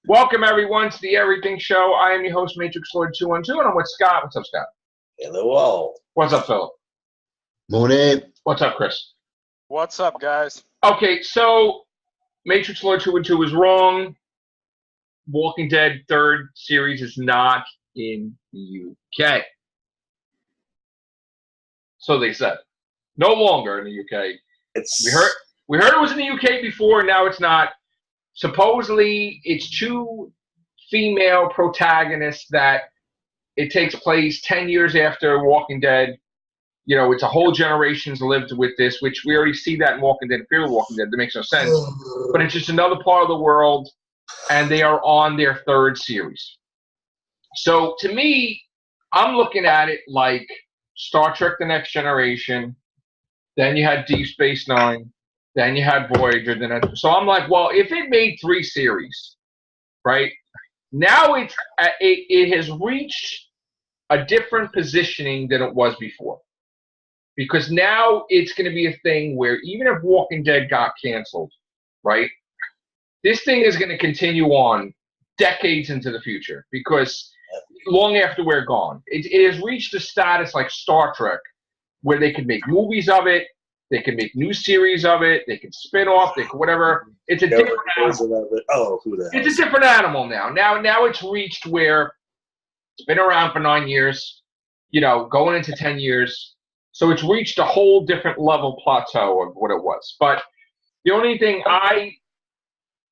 Welcome, everyone, to the Everything Show. I am your host, Matrix Lord 212, and I'm with Scott. What's up, Scott? Hello, all. What's up, Phillip? Morning. What's up, Chris? What's up, guys? Okay, so Matrix Lord 212 is wrong. Walking Dead third series is not in the UK. So they said. No longer in the UK. We heard it was in the UK before, now it's not. Supposedly, it's two female protagonists that it takes place 10 years after Walking Dead. You know, it's a whole generation's lived with this, which we already see that in Walking Dead, Fear of Walking Dead. That makes no sense. But it's just another part of the world, and they are on their third series. So, to me, I'm looking at it like Star Trek The Next Generation. Then you had Deep Space Nine. Then you had Voyager. So I'm like, well, if it made three series, right, now it has reached a different positioning than it was before. Because now it's going to be a thing where even if Walking Dead got canceled, right, this thing is going to continue on decades into the future because long after we're gone. It has reached a status like Star Trek where they can make movies of it. They can make new series of it. They can spin off. They can whatever. It's a different animal. It's a different animal now. Now it's reached where it's been around for 9 years, you know, going into 10 years. So it's reached a whole different level plateau of what it was. But the only thing I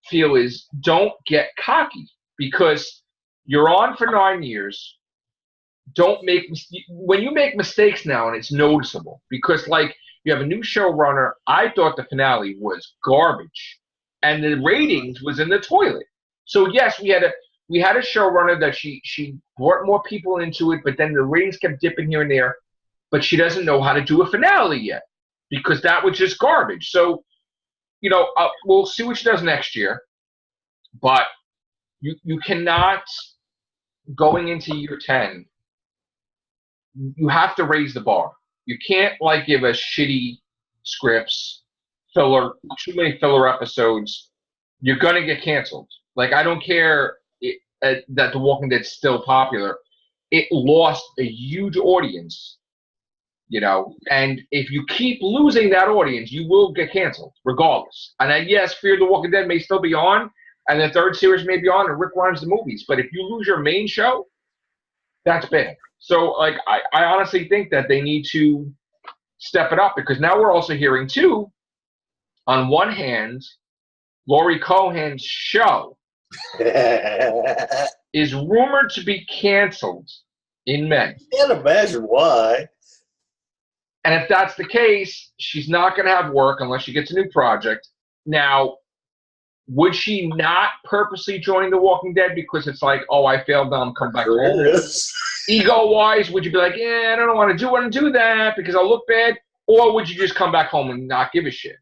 feel is don't get cocky because you're on for 9 years. Don't make when you make mistakes now, and it's noticeable because like. You have a new showrunner. I thought the finale was garbage, and the ratings was in the toilet. So yes, we had a showrunner that she brought more people into it, but then the ratings kept dipping here and there. But she doesn't know how to do a finale yet because that was just garbage. So, you know, we'll see what she does next year. But you cannot going into year 10. You have to raise the bar. You can't like give us shitty scripts, too many filler episodes. You're gonna get canceled. Like I don't care that The Walking Dead's still popular. It lost a huge audience, you know. And if you keep losing that audience, you will get canceled regardless. And then yes, Fear the Walking Dead may still be on, and the third series may be on, and Rick Grimes the movies. But if you lose your main show, that's bad. So, like, I honestly think that they need to step it up because now we're also hearing, too, on one hand, Laurie Cohan's show is rumored to be canceled in May. Can't imagine why. And if that's the case, she's not going to have work unless she gets a new project. Now, would she not purposely join The Walking Dead because it's like, oh, I failed, now I'm coming back home? Ego-wise, would you be like, yeah, I don't want to do that because I'll look bad? Or would you just come back home and not give a shit?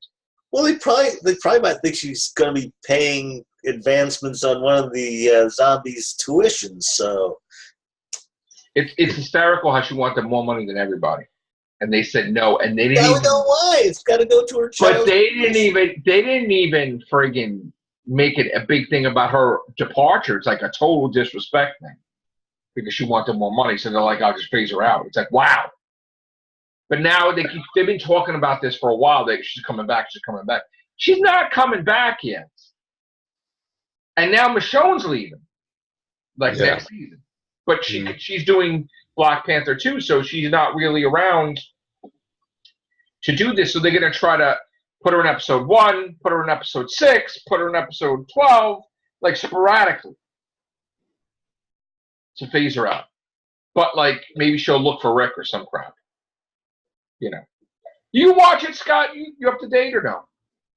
Well, they probably might think she's going to be paying advancements on one of the zombies' tuitions. So it's hysterical how she wanted more money than everybody, and they said no, and they didn't. I don't know why. It's got to go to her child. But they didn't even friggin' make it a big thing about her departure. It's like a total disrespect thing. Because she wanted more money, so they're like, I'll just phase her out. It's like, wow. But now they've been talking about this for a while. She's coming back, she's coming back. She's not coming back yet. And now Michonne's leaving, next season. But she's doing Black Panther too, so she's not really around to do this. So they're going to try to put her in episode 1, put her in episode 6, put her in episode 12, like sporadically. To phase her out. But, like, maybe she'll look for Rick or some crap. You know. You watch it, Scott? You up to date or no?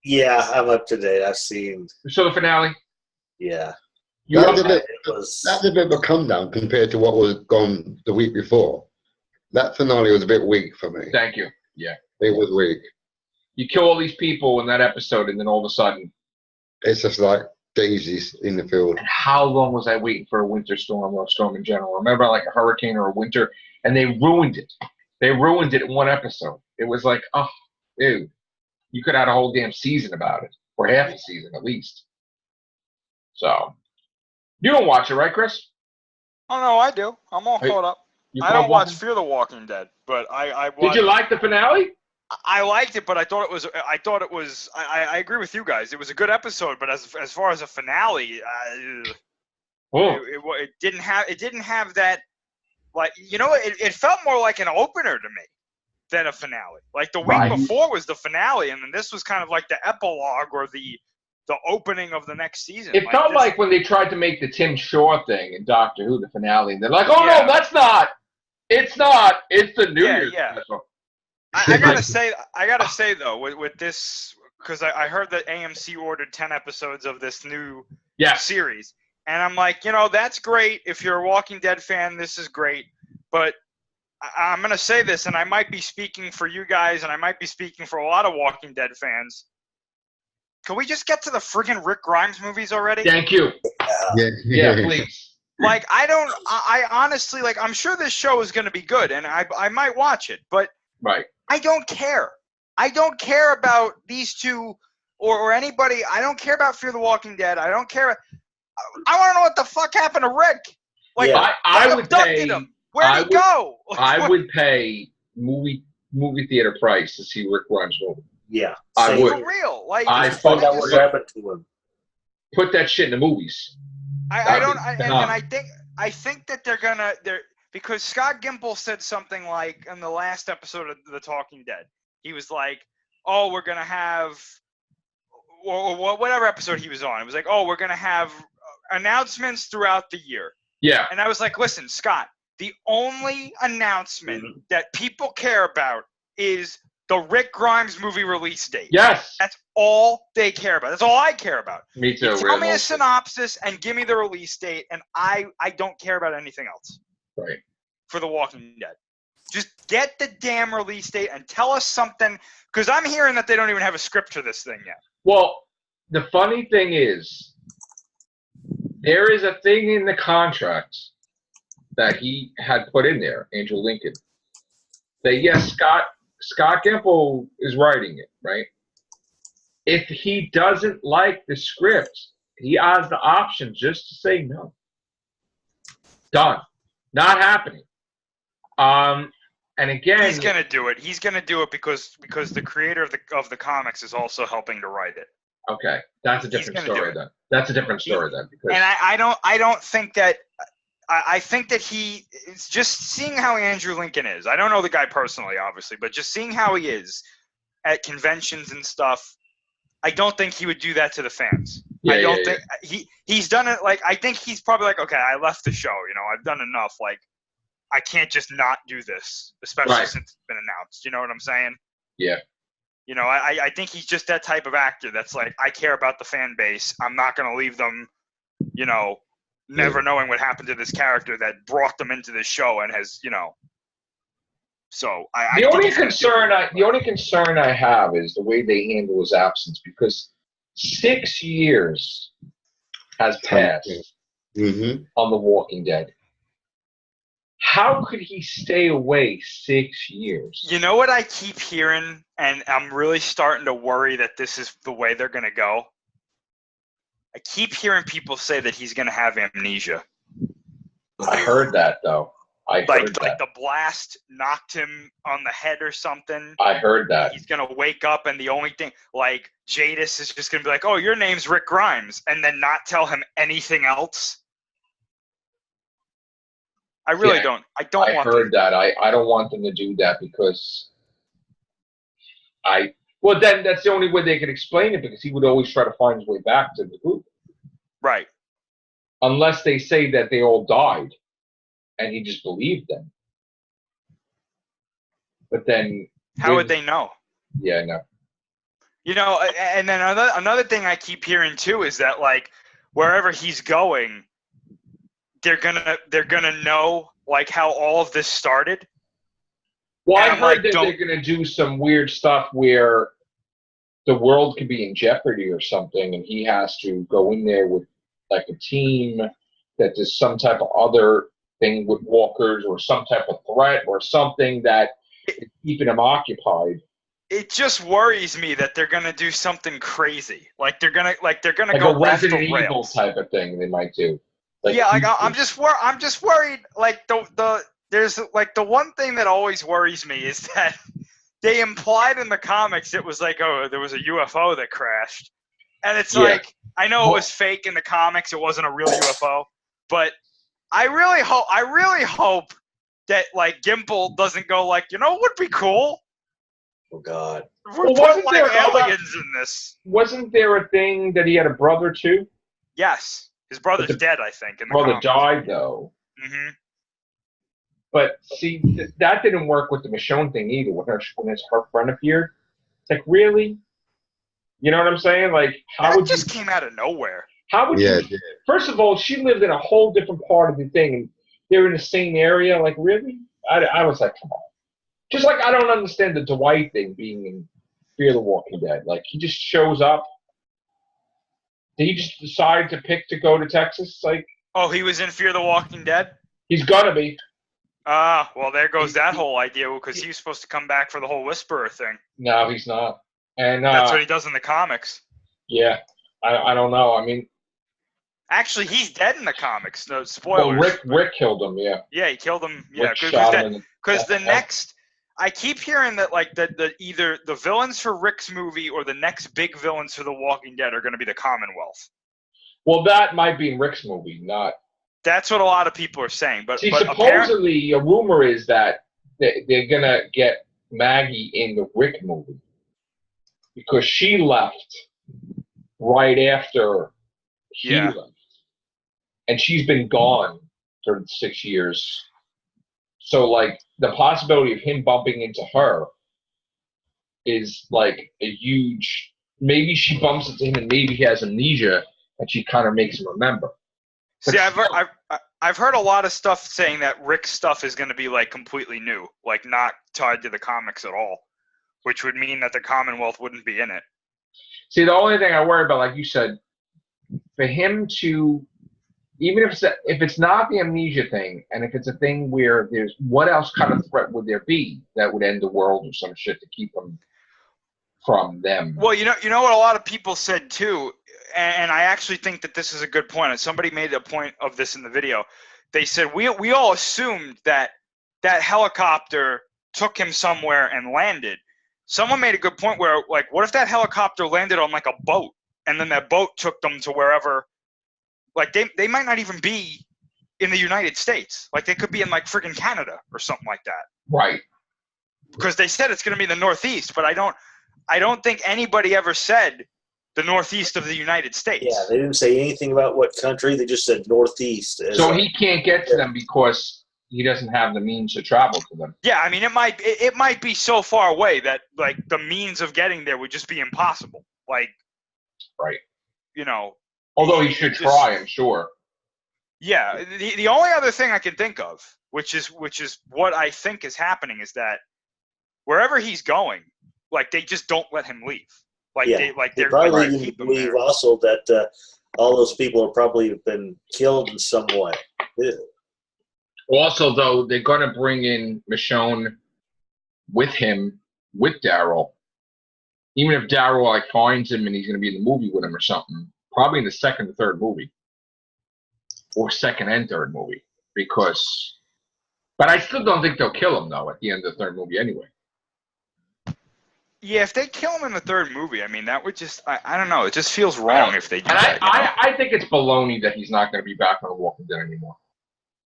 Yeah, I'm up to date. I've seen. So the finale? Yeah. That's a bit of a come down compared to what was gone the week before. That finale was a bit weak for me. Thank you. Yeah. It was weak. You kill all these people in that episode, and then all of a sudden. It's just like daisies in the field. And how long was I waiting for a winter storm or a storm in general? Remember, like a hurricane or a winter, and they ruined it. They ruined it in one episode. It was like, oh, dude, you could have had a whole damn season about it, or half a season at least. So, You don't watch it, right, Chris? Oh no, I do. I'm all caught up. I don't watch Fear the Walking Dead, but I watched. Did you like the finale? I liked it, but I thought it was. I agree with you guys. It was a good episode, but as far as a finale, it didn't have that. Like, you know, it felt more like an opener to me than a finale. Like the week before was the finale, and then this was kind of like the epilogue or the opening of the next season. It felt like when they tried to make the Tim Shaw thing in Doctor Who, the finale, and they're like, "Oh no, that's not. It's not. It's the New Year's special." I gotta say though, with this, because I heard that AMC ordered 10 episodes of this new series, and I'm like, you know, that's great. If you're a Walking Dead fan, this is great. But I'm gonna say this, and I might be speaking for you guys, and I might be speaking for a lot of Walking Dead fans. Can we just get to the friggin' Rick Grimes movies already? Thank you. Yeah, please. Like, I honestly, like, I'm sure this show is going to be good, and I might watch it, but I don't care. I don't care about these two or anybody. I don't care about Fear the Walking Dead. I don't care. I want to know what the fuck happened to Rick. Like, I would pay him. Where'd he go? I would pay movie theater price to see Rick Grimes movie. Yeah, I would. For real. Like, I thought that would happen to him. Put that shit in the movies. I think that because Scott Gimple said something like in the last episode of The Talking Dead, he was like, "Oh, we're gonna have," or whatever episode he was on. It was like, "Oh, we're gonna have announcements throughout the year." Yeah. And I was like, "Listen, Scott, the only announcement that people care about is the Rick Grimes movie release date." Yes. That's all they care about. That's all I care about. Me too. Tell me a synopsis and give me the release date, and I don't care about anything else. Right. For The Walking Dead. Just get the damn release date and tell us something, because I'm hearing that they don't even have a script for this thing yet. Well, the funny thing is, there is a thing in the contract that he had put in there, Andrew Lincoln, that yes, Scott Gimple is writing it, right? If he doesn't like the script, he has the option just to say no. Done. Not happening. And again, he's gonna do it. He's gonna do it because the creator of the comics is also helping to write it. Okay, that's a different story then. That's a different story then. Because and I don't think that. I think that he is just seeing how Andrew Lincoln is. I don't know the guy personally, obviously, but just seeing how he is at conventions and stuff, I don't think he would do that to the fans. I don't think he's done it. Like, I think he's probably like, okay, I left the show. You know, I've done enough. Like, I can't just not do this, especially since it's been announced. You know what I'm saying? Yeah. You know, I think he's just that type of actor that's like, I care about the fan base. I'm not going to leave them, you know, never knowing what happened to this character that brought them into this show and has, you know. So the only concern I have is the way they handle his absence, because 6 years has passed on The Walking Dead. How could he stay away 6 years? You know what I keep hearing, and I'm really starting to worry that this is the way they're going to go? I keep hearing people say that he's going to have amnesia. I heard that, though. Like the blast knocked him on the head or something. I heard that. He's going to wake up, and the only thing, like, Jadis is just going to be like, oh, your name's Rick Grimes, and then not tell him anything else. I really don't. I heard that. I don't want them to do that because well, then that's the only way they could explain it, because he would always try to find his way back to the group. Right. Unless they say that they all died and he just believed them. But then how would they know? Yeah, no. You know, and then another thing I keep hearing too is that, like, wherever he's going, they're gonna know, like, how all of this started. Well, I heard that they're gonna do some weird stuff where the world could be in jeopardy or something, and he has to go in there with, like, a team that does some type of other thing with walkers or some type of threat or something that is keeping him occupied. It just worries me that they're gonna do something crazy. Like they're gonna like go a off the Resident Evil rails type of thing they might do. I'm just worried. Like there's like the one thing that always worries me is that they implied in the comics it was like, oh, there was a UFO that crashed, and it's like, I know it was fake in the comics, it wasn't a real UFO, but I really hope that like Gimple doesn't go like, you know what would be cool? Oh God. We're putting like aliens in this. Wasn't there a thing that he had a brother too? Yes, his brother's dead, I think. In the brother comics. died though. Mm-hmm. But see, that didn't work with the Michonne thing either. When her friend appeared, it's like, really? You know what I'm saying? Like, how would just came out of nowhere. How would you? First of all, she lived in a whole different part of the thing, and they're in the same area. Like, really? I was like, come on. Just like I don't understand the Dwight thing being in Fear the Walking Dead. Like, he just shows up. Did he just decide to pick to go to Texas? Like, oh, he was in Fear the Walking Dead? He's gonna be. Well, there goes that whole idea, because he was supposed to come back for the whole Whisperer thing. No, he's not. And that's what he does in the comics. Yeah, I don't know. I mean, actually, he's dead in the comics. No spoilers. Well, Rick killed him. Yeah. Yeah, he killed him. Yeah, because the next, I keep hearing that like the either the villains for Rick's movie or the next big villains for The Walking Dead are going to be the Commonwealth. Well, that might be in Rick's movie, not. That's what a lot of people are saying. But supposedly a rumor is that they're gonna get Maggie in the Rick movie because she left right after he left, and she's been gone for 6 years. So, like, the possibility of him bumping into her is like a huge. Maybe she bumps into him, and maybe he has amnesia, and she kind of makes him remember. See, I've heard a lot of stuff saying that Rick's stuff is going to be like completely new, like not tied to the comics at all, which would mean that the Commonwealth wouldn't be in it. See, the only thing I worry about, like you said, for him to, even if it's not the amnesia thing, and if it's a thing where there's, what else kind of threat would there be that would end the world or some shit to keep him from them? Well, you know what a lot of people said too. And I actually think that this is a good point. Somebody made a point of this in the video. They said, we all assumed that helicopter took him somewhere and landed. Someone made a good point where, like, what if that helicopter landed on, like, a boat, and then that boat took them to wherever, like, they might not even be in the United States. Like, they could be in, like, friggin' Canada or something like that. Right. Because they said it's going to be in the Northeast, but I don't think anybody ever said the Northeast of the United States. Yeah, they didn't say anything about what country. They just said Northeast. So he can't get to them because he doesn't have the means to travel to them. Yeah, I mean, it might be so far away that, like, the means of getting there would just be impossible. Like, right. You know. Although he should try, I'm sure. Yeah, the only other thing I can think of, which is what I think is happening, is that wherever he's going, like, they just don't let him leave. Like, they're probably didn't believe also that all those people have probably been killed in some way. Yeah. Also, though, they're going to bring in Michonne with him, with Daryl. Even if Daryl, like, finds him and he's going to be in the movie with him or something, probably in the second or third movie. Or second and third movie. But I still don't think they'll kill him, though, at the end of the third movie anyway. Yeah, if they kill him in the third movie, I mean, that would just, I don't know, it just feels wrong if they do that. I think it's baloney that he's not going to be back on The Walking Dead anymore.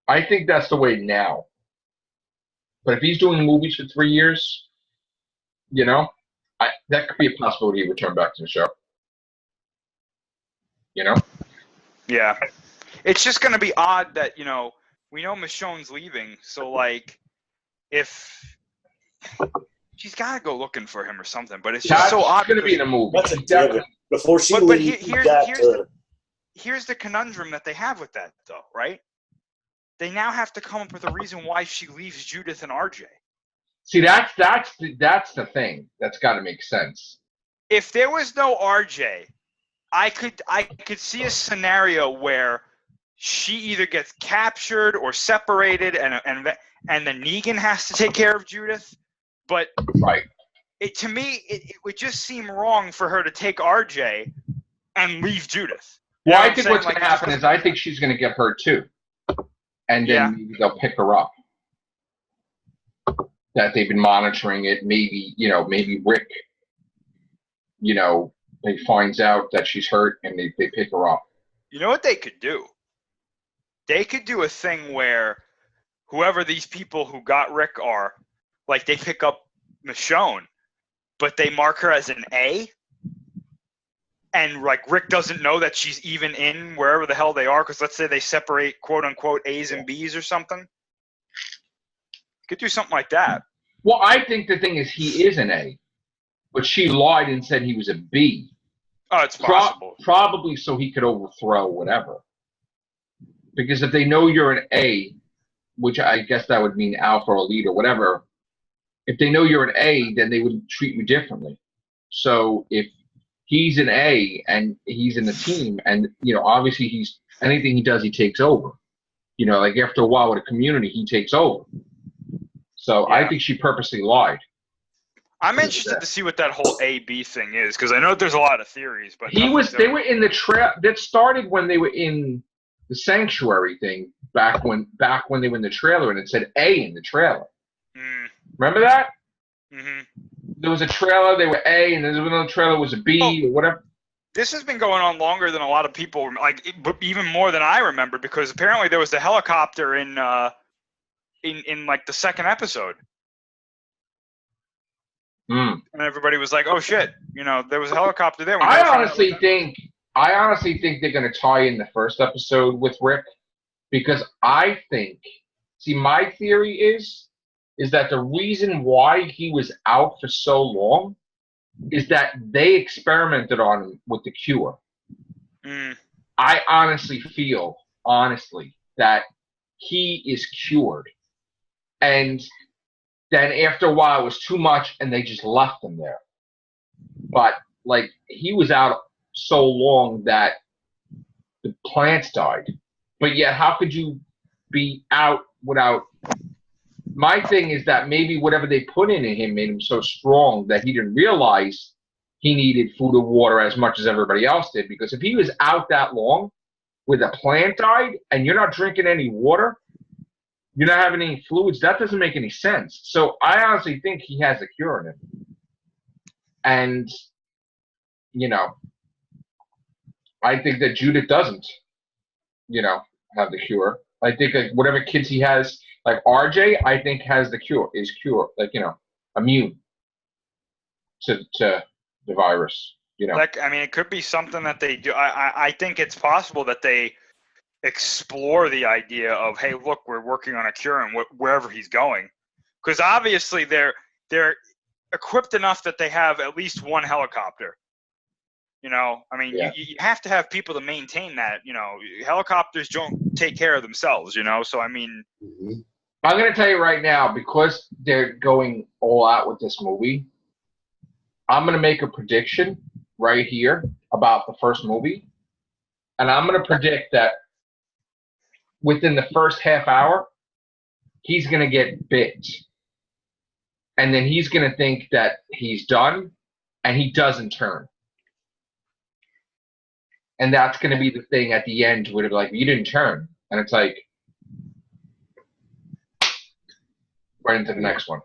I think that's the way now. But if he's doing movies for 3 years, you know, that could be a possibility he would return back to the show. You know? Yeah. It's just going to be odd that, you know, we know Michonne's leaving, so, like, if... She's got to go looking for him or something, but it's just so odd. It's going to be in a movie. That's a given. Before she leaves, here's the conundrum that they have with that, though, right? They now have to come up with a reason why she leaves Judith and RJ. See, that's the thing. That's got to make sense. If there was no RJ, I could see a scenario where she either gets captured or separated, and then Negan has to take care of Judith. But right. To me, it would just seem wrong for her to take RJ and leave Judith. Well, what I I'm think saying? what's going to happen is I think she's going to get hurt too, and then maybe they'll pick her up. That they've been monitoring it. Maybe maybe Rick, they finds out that she's hurt and they pick her up. You know what they could do? They could do a thing where whoever these people who got Rick are, like they pick up Michonne, but they mark her as an A. And like Rick doesn't know that she's even in wherever the hell they are, because let's say they separate quote unquote A's and B's or something. Could do something like that. Well, I think the thing is he is an A, but she lied and said he was a B. Oh, it's possible. Probably so he could overthrow whatever. Because if they know you're an A, which I guess that would mean alpha or lead or whatever, if they know you're an A, then they would treat you differently. So if he's an A and he's in the team, and obviously anything he does, he takes over. Like after a while with a community, he takes over. So I think she purposely lied. I'm interested to see what that whole A-B thing is, because I know there's a lot of theories, but they were in the trail. That started when they were in the sanctuary thing back when they were in the trailer, and it said A in the trailer. Remember that? Mm-hmm. There was a trailer, they were A, and there was another trailer was a B or whatever. This has been going on longer than a lot of people, even more than I remember, because apparently there was the helicopter in like the second episode. And everybody was like, "Oh shit!" There was a helicopter there. I honestly think they're going to tie in the first episode with Rick, because I think. See, my theory is that the reason why he was out for so long is that they experimented on him with the cure. I honestly feel that he is cured, and then after a while it was too much and they just left him there. But like he was out so long that the plants died. But yet how could you be out without? My thing is that maybe whatever they put in him made him so strong that he didn't realize he needed food and water as much as everybody else did. Because if he was out that long with a plant died and you're not drinking any water, you're not having any fluids, that doesn't make any sense. So I honestly think he has a cure in him. And, I think that Judith doesn't, have the cure. I think that whatever kids he has, like RJ, I think has the cure, immune to the virus, it could be something that they do. I think it's possible that they explore the idea of, hey, look, we're working on a cure and wherever he's going. Because obviously they're equipped enough that they have at least one helicopter. You have to have people to maintain that. Helicopters don't take care of themselves, so I'm going to tell you right now, because they're going all out with this movie, I'm going to make a prediction right here about the first movie. And I'm going to predict that within the first half hour, he's going to get bit. And then he's going to think that he's done, and he doesn't turn. And that's going to be the thing at the end where they're like, you didn't turn. And it's like, right into the next one.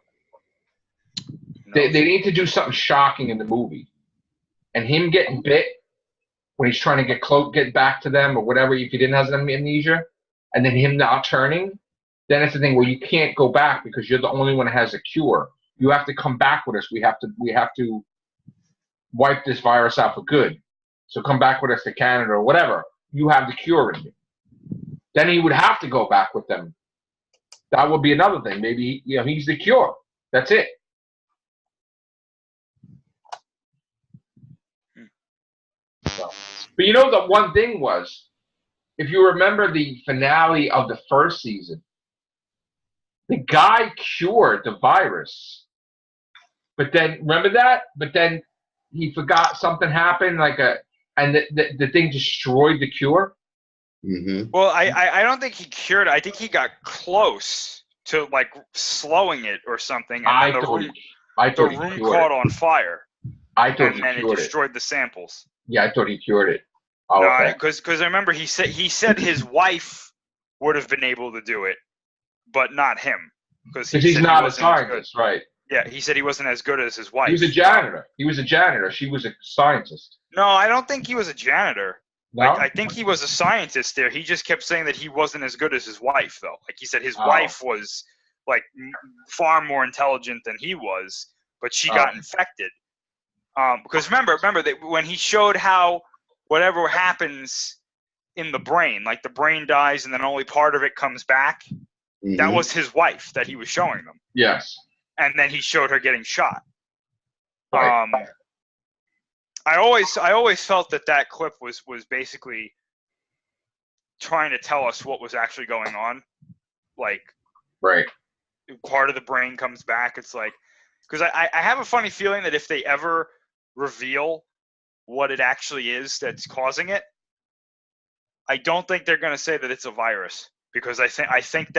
They need to do something shocking in the movie. And him getting bit when he's trying to get back to them or whatever, if he didn't have amnesia, and then him not turning, then it's the thing where you can't go back because you're the only one that has a cure. You have to come back with us. We have to wipe this virus out for good. So come back with us to Canada or whatever. You have the cure in you. Then he would have to go back with them. That would be another thing. Maybe he's the cure. That's it. So, but the one thing was, if you remember the finale of the first season, the guy cured the virus. But then, remember that? But then he forgot something happened, and the thing destroyed the cure. Mm-hmm. Well, I don't think he cured it. I think he got close to slowing it or something, and then the room caught on fire. I thought and it destroyed the samples. Yeah, I thought he cured it. Oh, No, okay. because I remember he said his wife would have been able to do it, but not him, because He's not a scientist, right? Yeah, he said he wasn't as good as his wife. He was a janitor. He was a janitor. She was a scientist. No, I don't think he was a janitor. No? I think he was a scientist there. He just kept saying that he wasn't as good as his wife, though. Like he said, his wife was like far more intelligent than he was, but she got infected. Because remember that when he showed how whatever happens in the brain, like the brain dies and then only part of it comes back, that was his wife that he was showing them. Yes. And then he showed her getting shot. Right. I always felt that clip was basically trying to tell us what was actually going on. Like, right. Part of the brain comes back. It's like, because I have a funny feeling that if they ever reveal what it actually is that's causing it, I don't think they're going to say that it's a virus, because I think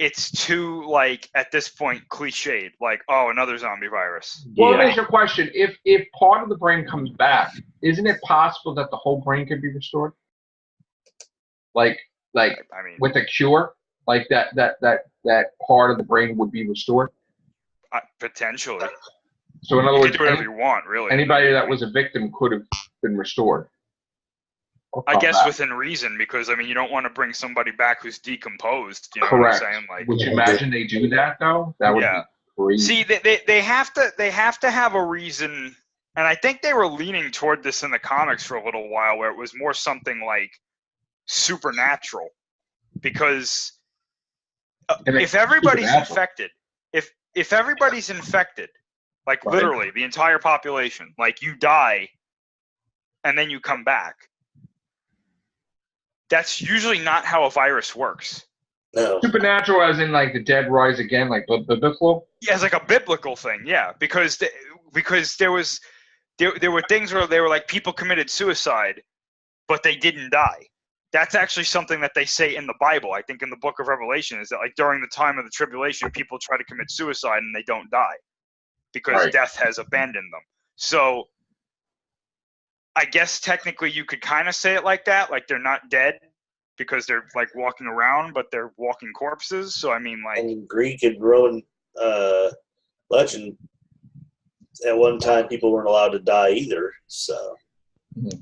it's too, like, at this point, cliched. Like, oh, another zombie virus. Well, let me ask you a question. If part of the brain comes back, isn't it possible that the whole brain could be restored? Like I mean, with a cure, like that part of the brain would be restored? Potentially. So in other words, you can do whatever you want, really. Anybody that was a victim could have been restored. I guess within reason, because I mean, you don't want to bring somebody back who's decomposed. You know Correct. what I'm saying? Like, would you imagine they do that though? That would be crazy. See, they have to have a reason, and I think they were leaning toward this in the comics for a little while, where it was more something like supernatural, because if everybody's infected, if everybody's infected, like literally the entire population, like you die, and then you come back. That's usually not how a virus works. No. Supernatural as in like the dead rise again, like biblical? Yeah, it's like a biblical thing, yeah. Because there were things where they were like people committed suicide, but they didn't die. That's actually something that they say in the Bible. I think in the book of Revelation is that like during the time of the tribulation, people try to commit suicide and they don't die because death has abandoned them. So I guess technically you could kind of say it like that, like they're not dead because they're like walking around, but they're walking corpses. So I mean, like, and in Greek and Roman legend, at one time people weren't allowed to die either. So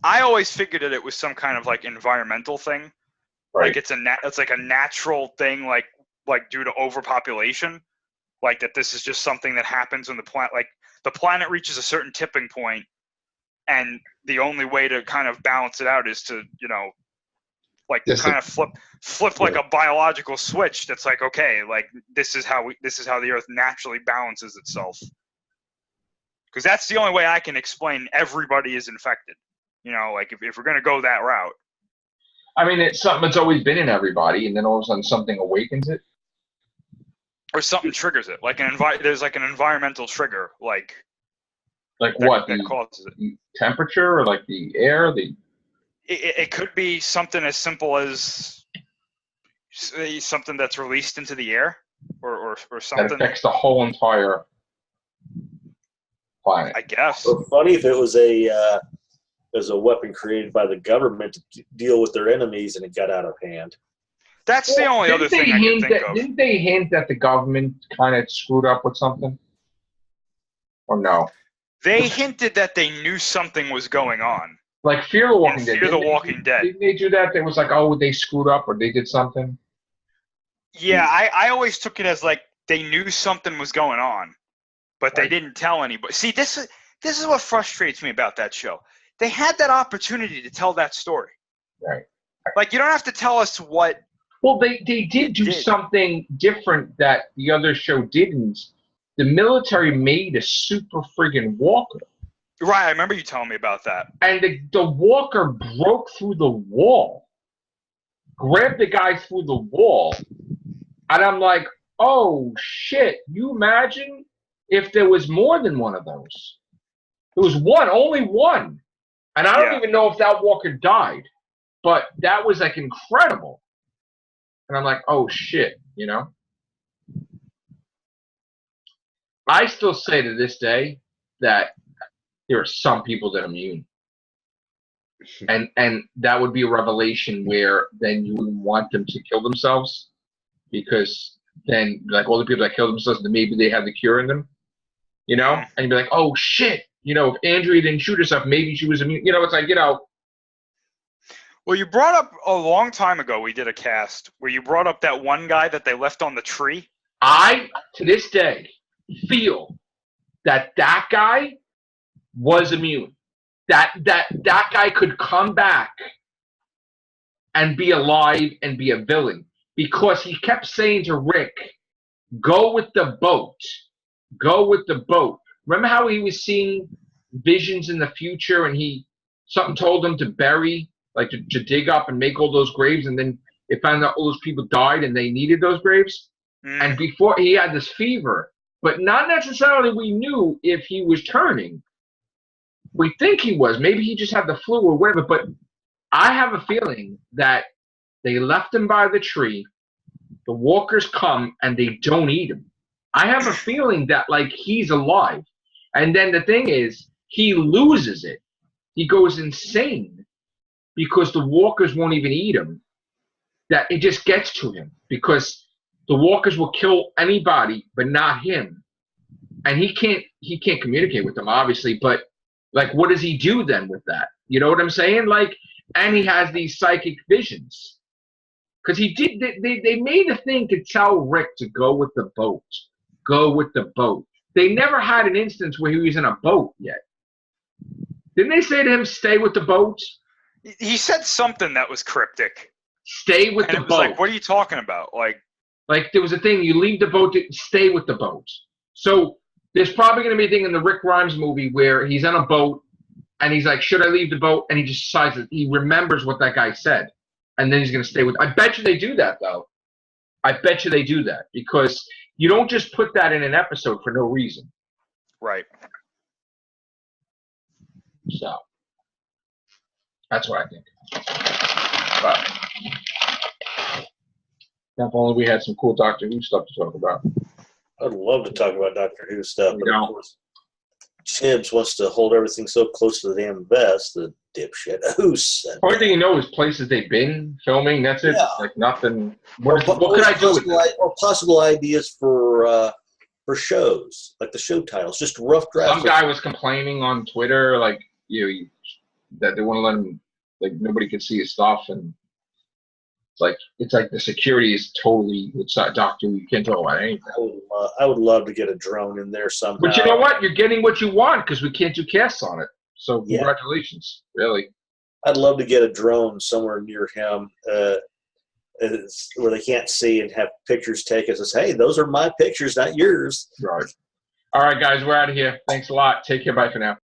I always figured that it was some kind of like environmental thing, like it's like a natural thing, like due to overpopulation, like that this is just something that happens when the planet reaches a certain tipping point. And the only way to kind of balance it out is to, you know, like kind of flip like a biological switch. That's like, okay, like this is how the Earth naturally balances itself. Because that's the only way I can explain everybody is infected. You know, like if we're gonna go that route. I mean, it's something that's always been in everybody, and then all of a sudden something awakens it, or something triggers it. Like there's like an environmental trigger, like what that causes it. The temperature, or like the air, It could be something as simple as something that's released into the air, or something that affects the whole entire planet. I guess. Well, funny if it was a weapon created by the government to deal with their enemies and it got out of hand. That's the only other thing I can think of. Didn't they hint that the government kind of screwed up with something? Or no? They hinted that they knew something was going on. Like Fear the Walking Dead. Fear the Walking Dead. Didn't they do that? They was like, oh, they screwed up or they did something? Yeah, I always took it as like they knew something was going on, but they didn't tell anybody. See, this is what frustrates me about that show. They had that opportunity to tell that story. Right. Like, you don't have to tell us what... Well, they did do something different that the other show didn't. The military made a super friggin' walker. Right, I remember you telling me about that. And the walker broke through the wall, grabbed the guy through the wall, and I'm like, oh, shit, you imagine if there was more than one of those? There was one, only one. And I don't even know if that walker died, but that was, like, incredible. And I'm like, oh, shit, you know? I still say to this day that there are some people that are immune. and that would be a revelation where then you wouldn't want them to kill themselves, because then like all the people that kill themselves, then maybe they have the cure in them, you know, and you'd be like, oh shit, you know, if Andrea didn't shoot herself, maybe she was immune. You know, it's like, you know. Well, you brought up a long time ago, we did a cast where you brought up that one guy that they left on the tree. I, to this day, feel that guy was immune. That guy could come back and be alive and be a villain, because he kept saying to Rick, go with the boat. Go with the boat. Remember how he was seeing visions in the future, and something told him to bury, like to dig up and make all those graves, and then it found out all those people died and they needed those graves. And before, he had this fever, but not necessarily we knew if he was turning. We think he was. Maybe he just had the flu or whatever, but I have a feeling that they left him by the tree. The walkers come and they don't eat him. I have a feeling that like he's alive. And then the thing is, he loses it. He goes insane because the walkers won't even eat him. That it just gets to him because the walkers will kill anybody but not him. And he can't communicate with them, obviously, but like, what does he do then with that? You know what I'm saying? Like, and he has these psychic visions. Because they made a thing to tell Rick to go with the boat. Go with the boat. They never had an instance where he was in a boat yet. Didn't they say to him, stay with the boat? He said something that was cryptic. Stay with the it was boat. like, what are you talking about? Like there was a thing, you leave the boat, stay with the boat. So there's probably going to be a thing in the Rick Grimes movie where he's on a boat and he's like, should I leave the boat? And he just decides that he remembers what that guy said. And then he's going to stay with. I bet you they do that, though. I bet you they do that because you don't just put that in an episode for no reason. Right. So that's what I think. But if only we had some cool Doctor Who stuff to talk about. I'd love to talk about Doctor Who stuff, but of course, Chibs wants to hold everything so close to the damn vest, the dipshit. Who said the only thing you know is places they've been filming. That's it. Yeah. Like nothing. What could I do with it? Or possible ideas for shows, like the show titles, just rough drafts. Some guy was complaining on Twitter, like that they want to let him, like nobody could see his stuff, and it's like the security is totally outside Doctor Who. You can't talk about anything. I would love to get a drone in there somehow. But you know what? You're getting what you want because we can't do casts on it. So congratulations, really. I'd love to get a drone somewhere near him where they can't see and have pictures taken. Says, hey, those are my pictures, not yours. Right. All right, guys, we're out of here. Thanks a lot. Take care. Bye for now.